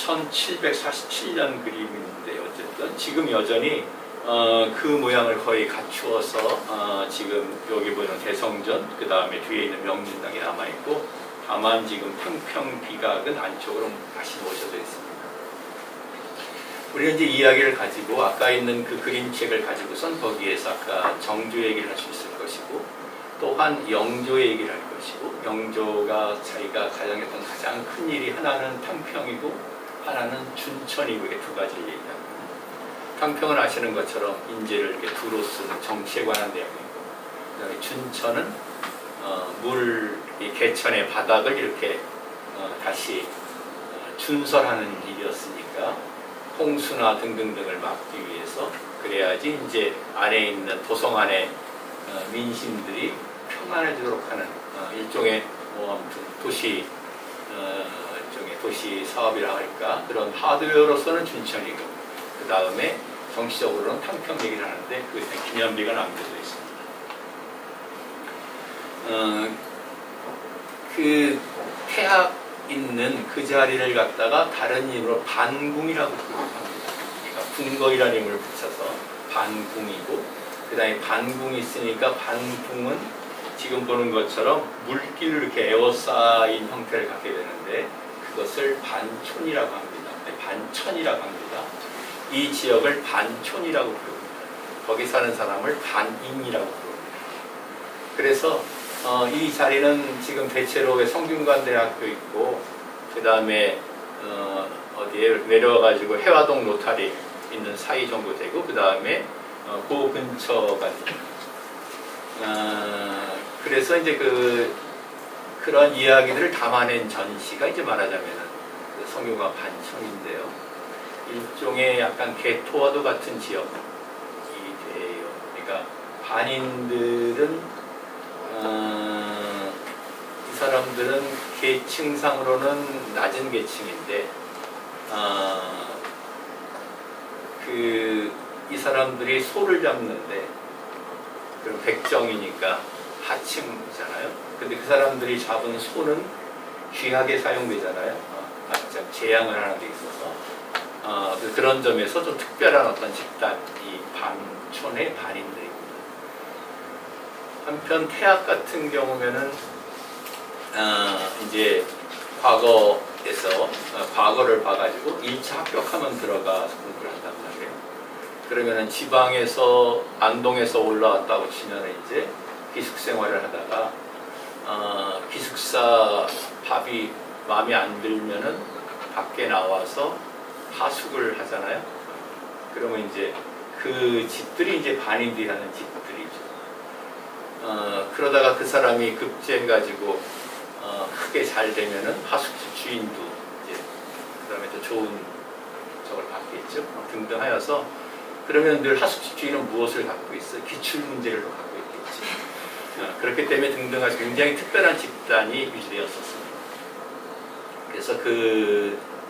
1747년 그림인데 어쨌든 지금 여전히 그 모양을 거의 갖추어서 지금 여기 보이는 대성전, 그 다음에 뒤에 있는 명륜당이 남아있고, 다만 지금 평평 비각은 안쪽으로 다시 모셔져 있습니다. 우리는 이제 이야기를 가지고 아까 있는 그 그림책을 가지고선 거기에서 아까 정조 얘기를 할 수 있을 것이고, 또한 영조 얘기를 할 것이고, 영조가 자기가 가장했던 가장 큰 일이 하나는 탕평이고 하나는 춘천이고, 이게 두 가지를 얘기합니다. 탕평은 아시는 것처럼 인재를 이렇게 두로 쓰는 정치에 관한 내용이고, 그다음에 춘천은 이 개천의 바닥을 이렇게 다시 준설하는 일이었으니까 홍수나 등등등을 막기 위해서, 그래야지 이제 안에 있는 도성 안에 민심들이 평안해지도록 하는 일종의 아무튼 도시 사업이라 할까, 그런 하드웨어로서는 춘천이고, 그 다음에 정치적으로는 탕평 얘기를 하는데 그것에 기념비가 남겨져 있습니다. 그 태학 있는 그 자리를 갖다가 다른 이름으로 반궁이라고 부릅니다. 그러니까 궁거이라는 이름을 붙여서 반궁이고, 그 다음에 반궁이 있으니까 반궁은 지금 보는 것처럼 물길을 이렇게 에워싸인 형태를 갖게 되는데 그것을 반촌이라고 합니다. 반천이라고 합니다. 이 지역을 반촌이라고 부릅니다. 거기 사는 사람을 반인이라고 부릅니다. 그래서 이 자리는 지금 대체로 성균관대학교 있고, 그 다음에 어디에 내려와가지고 해화동 로타리 있는 사이 정도 되고, 그 다음에 그 근처가 그래서 이제 그런 이야기들을 담아낸 전시가 이제 말하자면은 성균관 반천인데요. 일종의 약간 개토와도 같은 지역이 돼요. 그러니까 반인들은 이 사람들은 계층상으로는 낮은 계층인데 이 사람들이 소를 잡는데, 그럼 백정이니까 하층이잖아요. 근데 그 사람들이 잡은 소는 귀하게 사용되잖아요. 제양을 하는 데 있어서 그런 점에서 좀 특별한 어떤 집단, 이 반촌의 반인들입니다. 한편 태학 같은 경우면은 이제 과거를 봐가지고 1차 합격하면 들어가서 공부를 한단 말이에요. 그러면은 지방에서 안동에서 올라왔다고 치면은 이제 기숙생활을 하다가 기숙사 밥이 마음에 안 들면은 밖에 나와서 하숙을 하잖아요. 그러면 이제 그 집들이 이제 반인들이 하는 집들이죠. 그러다가 그 사람이 급제해가지고 크게 잘 되면은 하숙집 주인도 이제 그다음에 또 좋은 저걸 받겠죠. 등등 하여서, 그러면 늘 하숙집 주인은 무엇을 갖고 있어? 기출 문제를 갖고 있겠지. 그렇기 때문에 등등해서 굉장히 특별한 집단이 유지되었었습니다. 그래서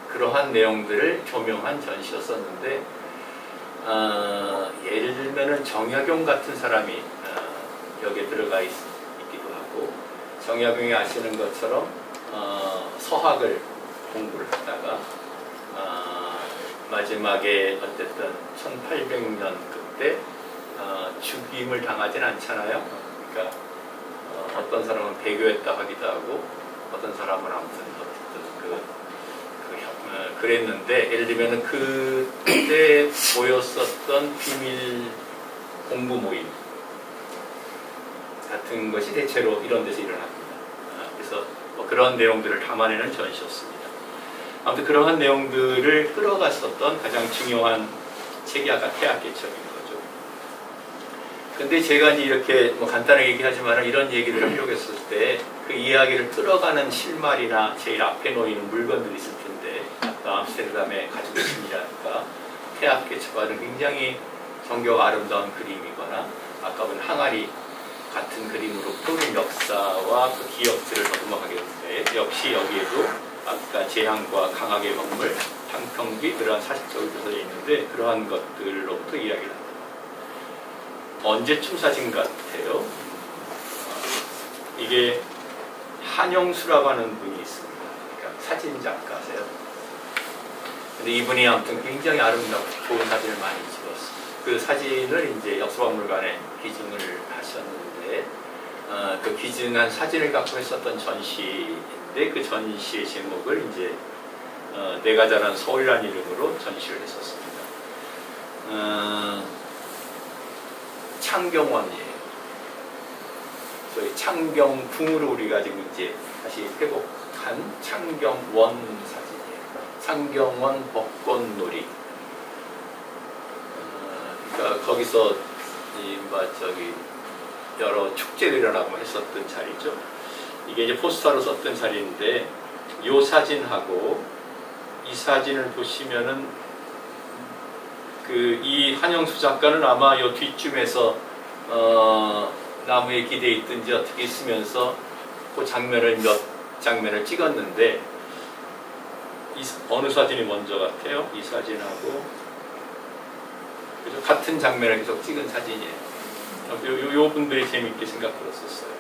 그러한 내용들을 조명한 전시였었는데, 예를 들면은 정약용 같은 사람이 여기에 들어가 있기도 하고, 정약용이 아시는 것처럼 서학을 공부를 하다가 마지막에 어쨌든 1800년 그때 죽임을 당하진 않잖아요. 그러니까 어떤 사람은 배교했다 하기도 하고, 어떤 사람은 아무튼 그랬는데, 예를 들면 그때 모였었던 비밀 공부 모임 같은 것이 대체로 이런 데서 일어납니다. 그래서 그런 내용들을 담아내는 전시였습니다. 아무튼 그러한 내용들을 끌어갔었던 가장 중요한 책이 아까 태학개척인 거죠. 근데 제가 이제 이렇게 간단하게 얘기하지만 이런 얘기를 하려고 했을 때 그 이야기를 끌어가는 실마리나 제일 앞에 놓이는 물건들이 있을 텐데, 아까 암스테르담의 가죽신이라든가 태학개척과는 굉장히 정교가 아름다운 그림이거나, 아까 본 항아리 같은 그림으로 푸른 역사와 그 기억들을 더듬어가게 되는데, 역시 여기에도 아까 재앙과 강하게 먹물, 탕평비, 그러한 사실적으로 묘사되어 있는데, 그러한 것들로부터 이야기를 합니다. 언제쯤 사진 같아요? 이게 한영수라고 하는 분이 있습니다. 그러니까 사진 작가세요. 근데 이분이 아무튼 굉장히 아름답고 좋은 사진을 많이 찍었어요. 그 사진을 이제 역사박물관에 기증을 하셨는데, 그 기증한 사진을 갖고 했었던 전시인데, 그 전시의 제목을 이제 내가 자란 서울이라는 이름으로 전시를 했었습니다. 창경원이에요. 저희 창경궁으로 우리가 지금 이제 다시 회복한 창경원 사진이에요. 창경원 벚꽃놀이. 그러니까 거기서 저기 여러 축제를 일어나고 했었던 자리죠. 이게 이제 포스터로 썼던 자리인데, 이 사진하고 이 사진을 보시면은 이 한영수 작가는 아마 이 뒷쯤에서 나무에 기대어 있든지 어떻게 있으면서 그 장면을 몇 장면을 찍었는데, 어느 사진이 먼저 같아요? 이 사진하고 그죠? 같은 장면을 계속 찍은 사진이에요. 요 분들이 재밌게 생각들었었어요.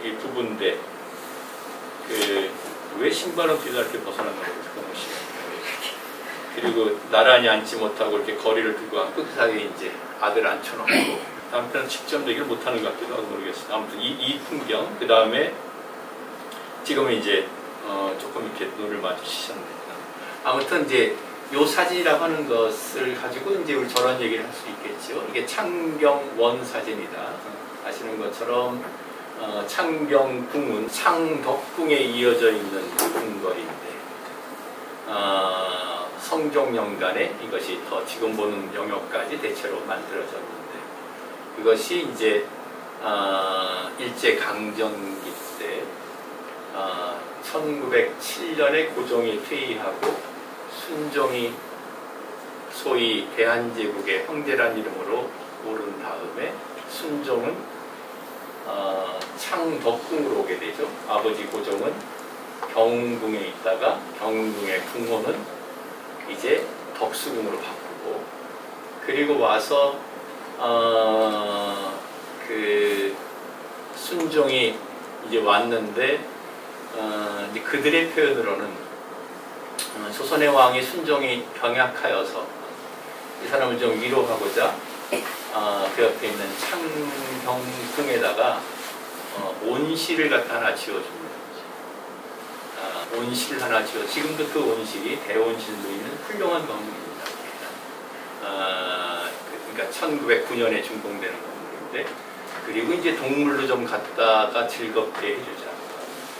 이 두 분인데 왜 신발은 뒤로 이렇게 벗어난다고 그리고 나란히 앉지 못하고 이렇게 거리를 두고 한 끝사이에 이제 아들 앉혀놓고, 다음 편은 직접 얘기를 못하는 것 같기도 하고 모르겠어요. 아무튼 이 풍경, 그 다음에 지금은 이제 조금 이렇게 눈을 마주치셨네요. 아무튼 이제 요 사진이라고 하는 것을 가지고 이제 우리 저런 얘기를 할 수 있겠죠. 이게 창경원 사진이다. 아시는 것처럼 창경궁은 창덕궁에 이어져 있는 궁궐인데, 성종영간에 이것이 더 지금 보는 영역까지 대체로 만들어졌는데, 이것이 이제 일제 강점기 때 1907년에 고종이 퇴위하고 순종이 소위 대한제국의 황제란 이름으로 오른 다음에 순종은 창덕궁으로 오게 되죠. 아버지 고종은 경궁에 있다가 경궁의 궁호는 이제 덕수궁으로 바꾸고, 그리고 와서 순종이 이제 왔는데, 이제 그들의 표현으로는 조선의 왕이 순종이 병약하여서 이 사람을 좀 위로하고자 그 옆에 있는 창경궁에다가 온실을 갖다 하나 지어줍니다. 온실 하나 지어, 지금도 그 온실이 대온실로 있는 훌륭한 건물입니다. 그러니까 1909년에 준공되는 건물인데, 그리고 이제 동물로 좀 갖다가 즐겁게 해주자.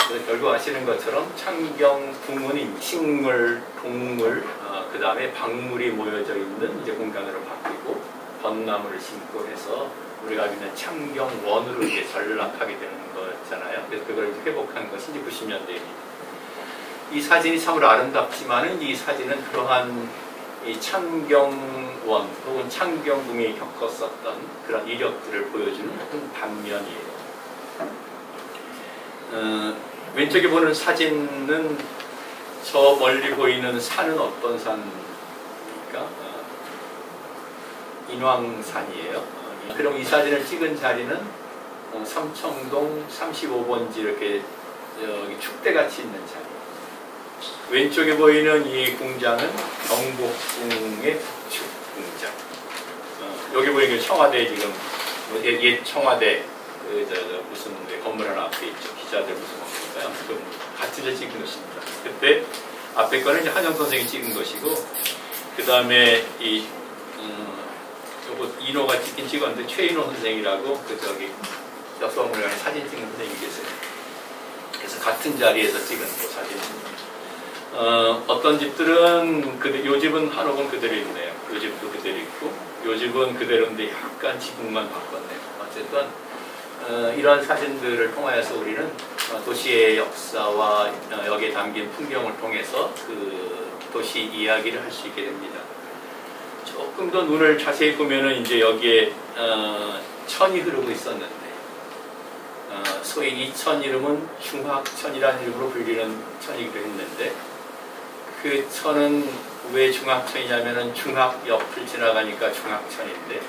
그래서 결국 아시는 것처럼 창경궁은 식물, 동물, 그 다음에 박물이 모여져 있는 이제 공간으로 바뀌고, 벚나무를 심고 해서 우리가 알고 있는 창경원으로 이제 전락하게 되는 거잖아요. 그래서 그걸 이제 회복한 것이 이제 90년대입니다. 이 사진이 참으로 아름답지만은, 이 사진은 그러한 이 창경원 혹은 창경궁이 겪었었던 그런 이력들을 보여주는 한 단면이에요. 왼쪽에 보는 사진은 저 멀리 보이는 산은 어떤 산입니까? 인왕산이에요. 그럼 이 사진을 찍은 자리는 삼청동 35번지 이렇게 여기 축대같이 있는 자리. 왼쪽에 보이는 이 궁장은 경복궁의 북측 궁장. 여기 보이는 청와대, 지금 옛 청와대 무슨 건물 하나 앞에 있죠. 기자들 무슨 건물인가요? 같은 데 찍은 것입니다. 그때 앞에 거는 이제 한영 선생이 찍은 것이고, 그 다음에 요거 인호가 찍긴 찍었는데 최인호 선생이라고 역사박물관에 사진 찍는 선생님이 계세요. 그래서 같은 자리에서 찍은 그 사진입니다. 어떤 집들은 요 집은 한옥은 그대로 있네요. 요 집도 그대로 있고, 요 집은 그대로인데 약간 지붕만 바꿨네요. 어쨌든 이런 사진들을 통하여서 우리는 도시의 역사와 여기에 담긴 풍경을 통해서 그 도시 이야기를 할 수 있게 됩니다. 조금 더 눈을 자세히 보면은 이제 여기에 천이 흐르고 있었는데, 소위 이 천 이름은 중학천이라는 이름으로 불리는 천이기도 했는데, 그 천은 왜 중학천이냐면은 중학 옆을 지나가니까 중학천인데,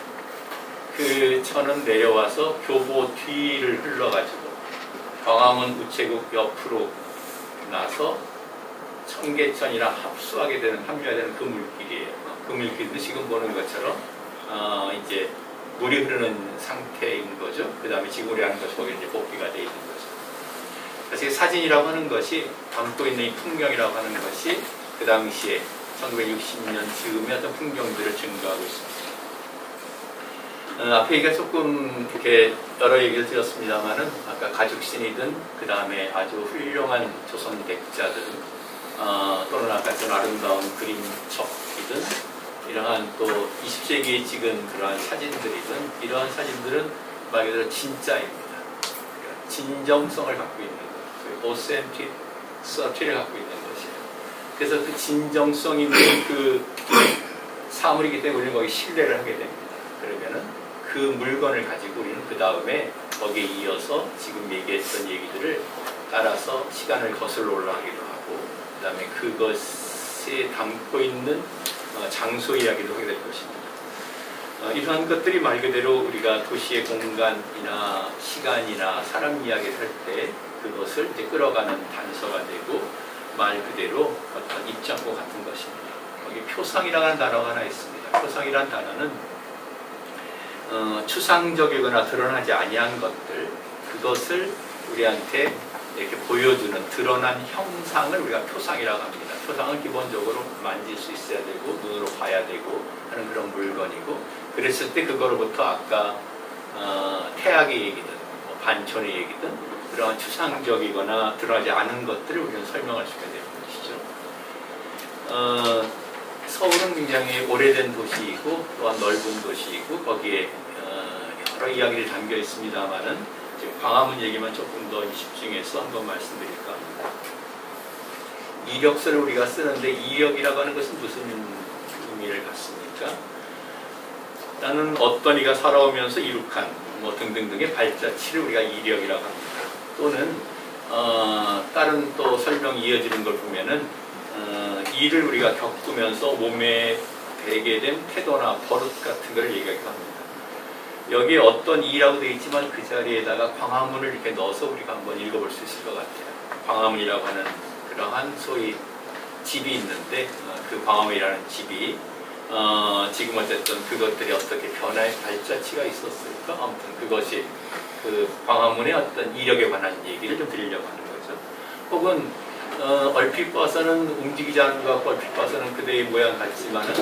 그 천은 내려와서 교보 뒤를 흘러가지고 광화문 우체국 옆으로 나서 청계천이랑 합수하게 되는, 합류하게 되는 그 물길이에요. 그 물길도 지금 보는 것처럼 이제 물이 흐르는 상태인 거죠. 그 다음에 지금 우리 하는 것이 거기 이제 복귀가 되어 있는 거죠. 그래서 사진이라고 하는 것이, 담고 있는 이 풍경이라고 하는 것이 그 당시에 1960년 즈음의 어떤 풍경들을 증거하고 있습니다. 앞에 얘기가 조금 이렇게 여러 얘기를 드렸습니다만은, 아까 가죽신이든 그 다음에 아주 훌륭한 조선 백자들, 또는 아까 좀 아름다운 그림첩이든, 이러한 또 20세기에 찍은 그러한 사진들이든, 이러한 사진들은 말 그대로 진짜입니다. 진정성을 갖고 있는 것, authenticity 를 갖고 있는 것이에요. 그래서 그 진정성 있는 그 사물이기 때문에 우리는 거기 신뢰를 하게 됩니다. 그러면은 그 물건을 가지고 우리는 그 다음에 거기에 이어서 지금 얘기했던 얘기들을 따라서 시간을 거슬러 올라가기도 하고, 그 다음에 그것에 담고 있는 장소 이야기도 하게 될 것입니다. 이러한 것들이 말 그대로 우리가 도시의 공간이나 시간이나 사람 이야기를 할 때 그것을 이제 끌어가는 단서가 되고, 말 그대로 어떤 입장과 같은 것입니다. 거기 표상이라는 단어가 하나 있습니다. 표상이라는 단어는 추상적이거나 드러나지 아니한 것들, 그것을 우리한테 이렇게 보여주는 드러난 형상을 우리가 표상이라고 합니다. 표상은 기본적으로 만질 수 있어야 되고 눈으로 봐야 되고 하는 그런 물건이고, 그랬을 때 그거로부터 아까 태학의 얘기든 반천의 얘기든 그런 추상적이거나 드러나지 않은 것들을 우리는 설명할 수가 되는 것이죠. 서울은 굉장히 오래된 도시이고 또한 넓은 도시이고 거기에 여러 이야기를 담겨 있습니다만은 지금 광화문 얘기만 조금 더 집중해서 한번 말씀드릴까 합니다. 이력서를 우리가 쓰는데 이력이라고 하는 것은 무슨 의미를 갖습니까? 나는 어떤 이가 살아오면서 이룩한 뭐 등등등의 발자취를 우리가 이력이라고 합니다. 또는 다른 또 설명이 이어지는 걸 보면은 일을 우리가 겪으면서 몸에 배게 된 태도나 버릇 같은 걸 얘기하기도 합니다. 여기에 어떤 이라고 되어 있지만 그 자리에다가 광화문을 이렇게 넣어서 우리가 한번 읽어볼 수 있을 것 같아요. 광화문이라고 하는 그러한 소위 집이 있는데 그 광화문이라는 집이 지금 어쨌든 그것들이 어떻게 변화의 발자취가 있었을까? 아무튼 그것이 그 광화문의 어떤 이력에 관한 얘기를 좀 드리려고 하는 거죠. 혹은 얼핏 봐서는 움직이지 않은 것 같고 얼핏 봐서는 그대의 모양 같지만은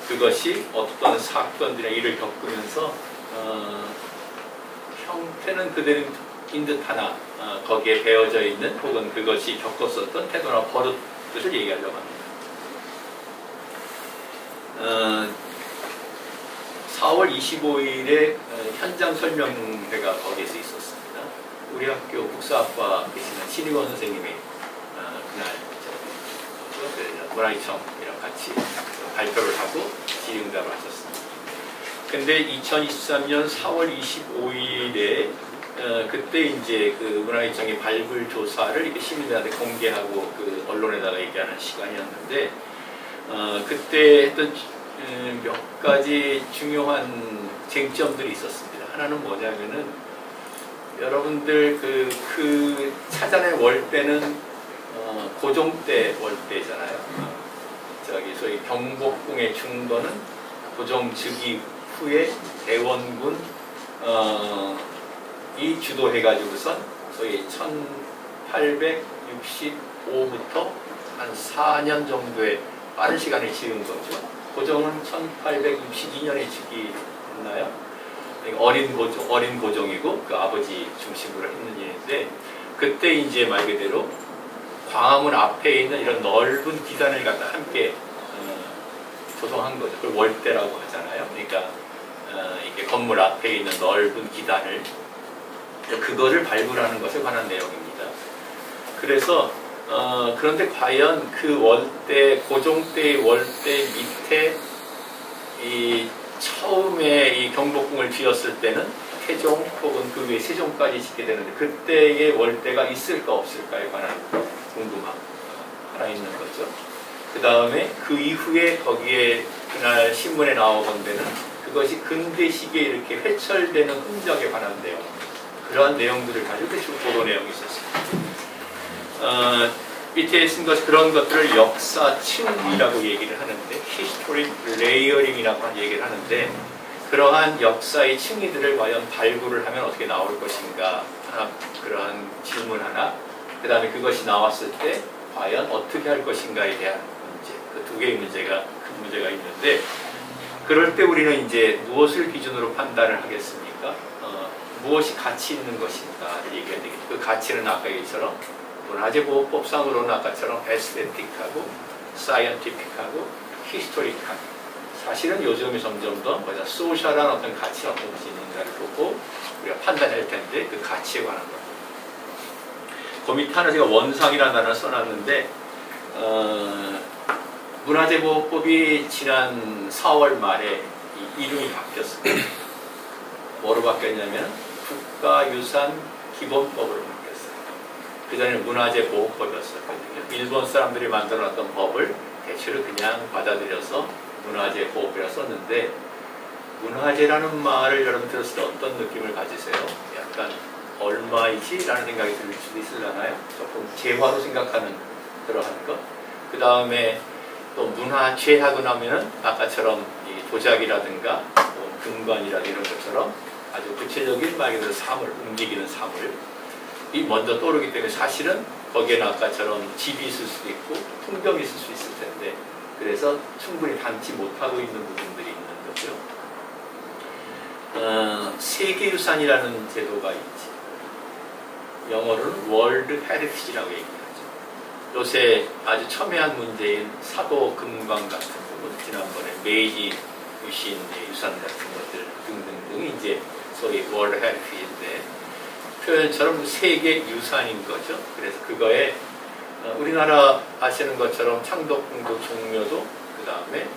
그것이 어떤 사건들이나 일을 겪으면서 형태는 그대인 듯 하나 거기에 배어져 있는 혹은 그것이 겪었었던 태도나 버릇들을 얘기하려고 합니다. 4월 25일에 현장 설명회가 거기에서 있었습니다. 우리 학교 국사학과 계시는 신의원 선생님이 그날 문화이청이랑 같이 발표를 하고 질의응답을 하셨습니다. 근데 2023년 4월 25일에 그때 이제 그 문화이청이 발굴 조사를 이렇게 시민들한테 공개하고 그 언론에다가 얘기하는 시간이었는데 그때 했던 몇 가지 중요한 쟁점들이 있었습니다. 하나는 뭐냐면은 여러분들 그 찾아낸 월대는 고종때 월대잖아요. 저기 소위 경복궁의 중도는 고종 즉위 후에 대원군 이 주도해가지고선 소위 1865부터 한 4년 정도의 빠른 시간을 지은 거죠. 고종은 1862년에 즉위했나요? 어린 고종이고 그 아버지 중심으로 했는 일인데 그때 이제 말 그대로 광화문 앞에 있는 이런 넓은 기단을 갖다 함께 조성한 거죠. 그걸 월대라고 하잖아요. 그러니까 이게 건물 앞에 있는 넓은 기단을 그거를 발굴하는 것에 관한 내용입니다. 그래서 그런데 과연 그 월대 고종 때의 월대 밑에 이 처음에 이 경복궁을 지었을 때는 태종 혹은 그 외 세종까지 짓게 되는데 그때의 월대가 있을까 없을까에 관한 궁금함 하나 있는 거죠. 그 다음에 그 이후에 거기에 그날 신문에 나오던 데는 그것이 근대 시기에 이렇게 회철되는 흔적에 관한 내용, 그러한 내용들을 가지고 쭉 보도 내용이 있었습니다. 밑에 쓴 것 그런 것들을 역사층이라고 얘기를 하는데 히스토릭 레이어링이라고 얘기를 하는데 그러한 역사의 층위들을 과연 발굴을 하면 어떻게 나올 것인가 하나 그러한 질문 하나 그 다음에 그것이 나왔을 때 과연 어떻게 할 것인가에 대한 문제 그 두 개의 문제가 큰 문제가 있는데 그럴 때 우리는 이제 무엇을 기준으로 판단을 하겠습니까? 무엇이 가치 있는 것인가를 얘기해야 되겠죠. 그 가치는 아까 얘기처럼 문화재보호법상으로는 아까처럼 에스테틱하고 사이언티픽하고 히스토릭한 사실은 요즘이 점점 더 소셜한 어떤 가치 어떤 것이 있는가를 보고 우리가 판단할 텐데 그 가치에 관한 것. 그 밑에 하나 제가 원상이라는 단어를 써놨는데 문화재보호법이 지난 4월 말에 이름이 바뀌었습니다. 뭐로 바뀌었냐면 국가유산 기본법으로 바뀌었어요. 그전에는 문화재보호법이었거든요. 일본 사람들이 만들어놨던 법을 대체로 그냥 받아들여서 문화재보호법이라 썼는데 문화재라는 말을 여러분 들었을 때 어떤 느낌을 가지세요? 약간 얼마이지? 라는 생각이 들 수도 있으려나요? 조금 재화로 생각하는 그러한 것. 그 다음에 또 문화재하고 나면은 아까처럼 이 도자기라든가 금관이라든가 이런 것처럼 아주 구체적인 말 그대로 사물, 움직이는 사물이 먼저 떠오르기 때문에 사실은 거기에는 아까처럼 집이 있을 수도 있고 풍경이 있을 수 있을 텐데 그래서 충분히 담지 못하고 있는 부분들이 있는 거죠. 세계유산이라는 제도가 있지. 영어로는 월드 헤리티지라고 얘기하죠. 요새 아주 첨예한 문제인 사도 금광 같은 부분, 지난번에 메이지 유신 유산 같은 것들 등등등이 이제 소위 월드 헤리티지인데 표현처럼 세계 유산인 거죠. 그래서 그거에 우리나라 아시는 것처럼 창덕궁도 종묘도 그 다음에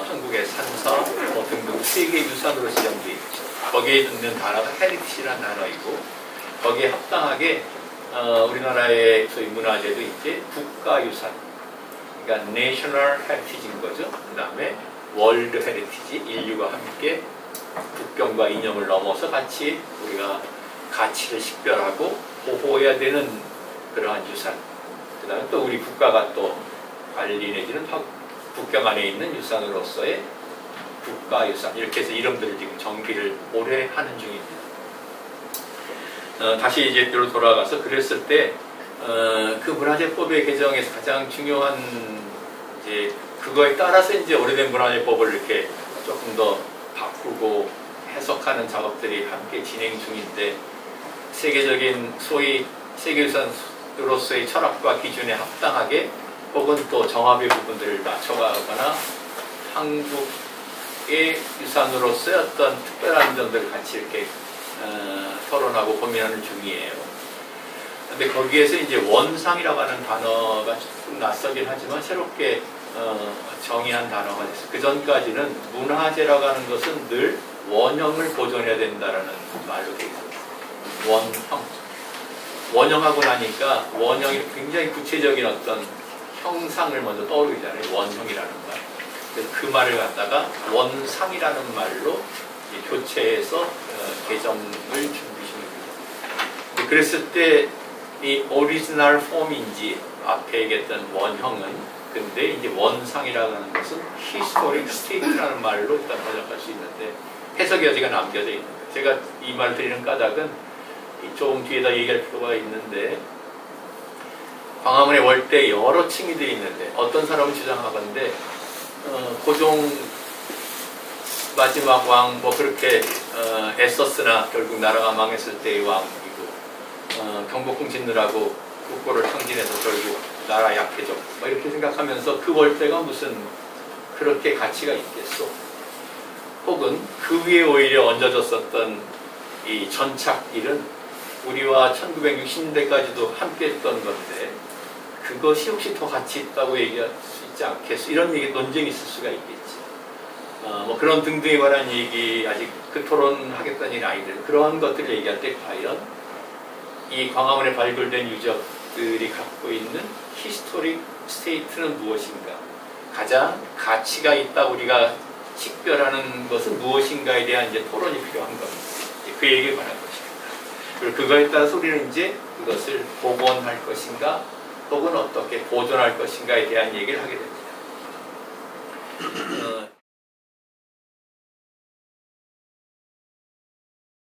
한국의 산사 등등 세계 유산으로 지정되어 있죠. 거기에 있는 단어가 헤리티지라는 단어이고 거기에 합당하게 우리나라의 소위 문화재도 이제 국가유산, 그러니까 내셔널 헤리티지인 거죠. 그 다음에 월드 헤리티지, 인류가 함께 국경과 이념을 넘어서 같이 우리가 가치를 식별하고 보호해야 되는 그러한 유산. 그 다음에 또 우리 국가가 또 관리 내지는 국경 안에 있는 유산으로서의 국가유산 이렇게 해서 이름들을 지금 정비를 오래 하는 중입니다. 다시 이제 뒤로 돌아가서 그랬을 때 그 문화재법의 개정에서 가장 중요한 이제 그거에 따라서 이제 오래된 문화재법을 이렇게 조금 더 바꾸고 해석하는 작업들이 함께 진행 중인데 세계적인 소위 세계유산으로서의 철학과 기준에 합당하게 혹은 또 정합의 부분들을 맞춰가거나 한국의 유산으로서의 어떤 특별한 점들을 같이 이렇게 토론하고 고민하는 중이에요. 근데 거기에서 이제 원상이라고 하는 단어가 조금 낯설긴 하지만 새롭게 정의한 단어가 됐어요. 그 전까지는 문화재라고 하는 것은 늘 원형을 보존해야 된다라는 말로 되어 있었어요. 원형. 원형하고 나니까 원형이 굉장히 구체적인 어떤 형상을 먼저 떠오르잖아요. 원형이라는 말. 그래서 그 말을 갖다가 원상이라는 말로 교체해서 개정을 준비시는 거죠. 그랬을 때 이 오리지널 폼인지 앞에 얘기했던 원형은 근데 이제 원상이라고 하는 것은 히스토릭 스테이트라는 말로 일단 번역할 수 있는데 해석 여지가 남겨져 있는 거예요. 제가 이 말 드리는 까닭은 조금 뒤에다 얘기할 필요가 있는데 광화문의 월대 여러 층이들이 있는데 어떤 사람은 주장하건데 고종 마지막 왕 뭐 그렇게 애썼으나 결국 나라가 망했을 때의 왕이고 경복궁 짓느라고 국고를 탕진해서 결국 나라 약해졌고 뭐 이렇게 생각하면서 그 월대가 무슨 그렇게 가치가 있겠소. 혹은 그 위에 오히려 얹어졌었던 이 전착일은 우리와 1960년대까지도 함께 했던 건데 그것이 혹시 더 가치 있다고 얘기할 수 있지 않겠소. 이런 얘기 논쟁이 있을 수가 있겠지. 뭐 그런 등등에 관한 얘기 아직 그 토론하겠다는 일 아이들 그러한 것들을 얘기할 때 과연 이 광화문에 발굴된 유적들이 갖고 있는 히스토릭 스테이트는 무엇인가 가장 가치가 있다 우리가 식별하는 것은 무엇인가에 대한 이제 토론이 필요한 겁니다. 그 얘기에 관한 것입니다. 그리고 그거에 따라서 우리는 이제 그것을 복원할 것인가 혹은 어떻게 보존할 것인가에 대한 얘기를 하게 됩니다.